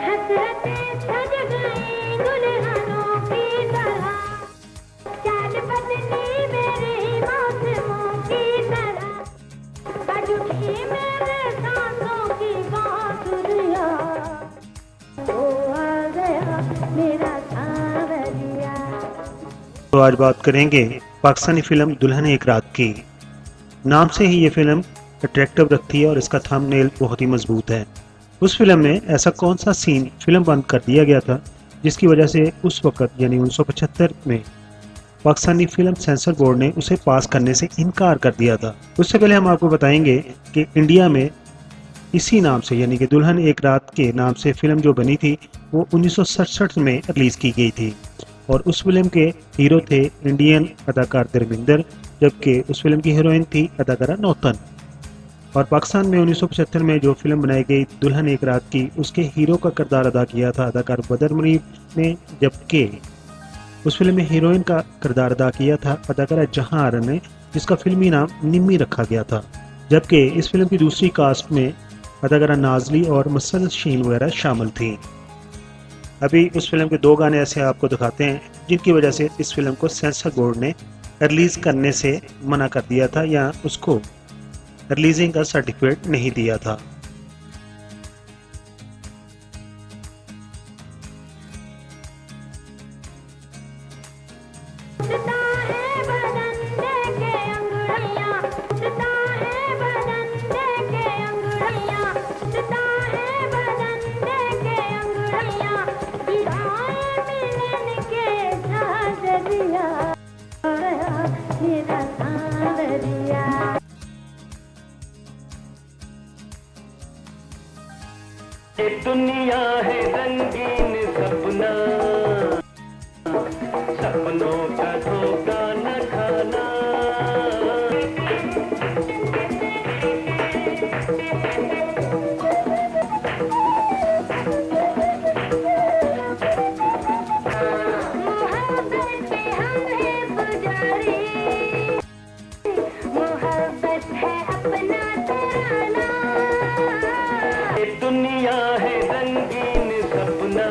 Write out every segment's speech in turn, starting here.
हसरतें सज गई दुल्हनों की तरह, चाल बदली मेरी मौसमों की तरह, बज उठी मेरे सांसों की बांसुरियां, वो आ गया मेरा सांवरिया। तो आज बात करेंगे पाकिस्तानी फिल्म दुल्हन एक रात की। नाम से ही ये फिल्म अट्रैक्टिव रखती है और इसका थंबनेल बहुत ही मजबूत है। उस फिल्म में ऐसा कौन सा सीन फिल्म बंद कर दिया गया था जिसकी वजह से उस वक्त यानी 1975 में पाकिस्तानी फिल्म सेंसर बोर्ड ने उसे पास करने से इनकार कर दिया था। उससे पहले हम आपको बताएंगे कि इंडिया में इसी नाम से यानी कि दुल्हन एक रात के नाम से फिल्म जो बनी थी वो 1967 में रिलीज की गई थी और उस फिल्म के हीरो थे इंडियन अदाकार धर्मेंद्र, जबकि उस फिल्म की हीरोइन थी अदाकारा नौतन। और पाकिस्तान में 1975 में जो फिल्म बनाई गई दुल्हन एक रात की, उसके हीरो का किरदार अदा किया था अदाकार बदर मुनीब ने, जबकि उस फिल्म में हीरोइन का किरदार अदा किया था अदाकारा जहां आरा ने, जिसका फिल्मी नाम निम्मी रखा गया था। जबकि इस फिल्म की दूसरी कास्ट में अदाकारा नाजली और मसरत शीन वगैरह शामिल थी। अभी उस फिल्म के दो गाने ऐसे आपको दिखाते हैं जिनकी वजह से इस फिल्म को सेंसर बोर्ड ने रिलीज करने से मना कर दिया था या उसको रिलीजिंग का सर्टिफिकेट नहीं दिया था। ये दुनिया है रंगीन सपना, सपनों का धोखा न खाना। दुनिया है रंगीन सपना,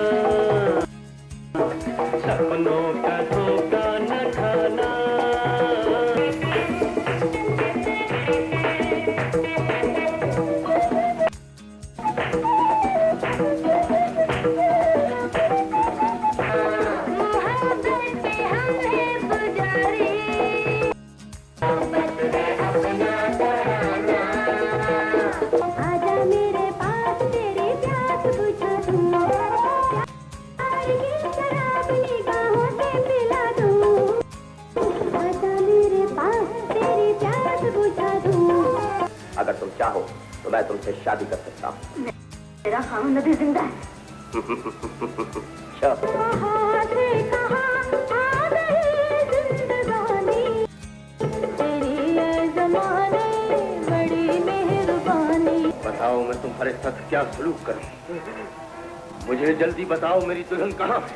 सपनों का धोखा न खाना। अगर तुम चाहो तो मैं तुमसे शादी कर सकता हूँ। मेरा खामन अभी जिंदा है। बताओ मैं तुम्हारे साथ क्या सलूक करूं? मुझे जल्दी बताओ मेरी दुल्हन कहाँ है?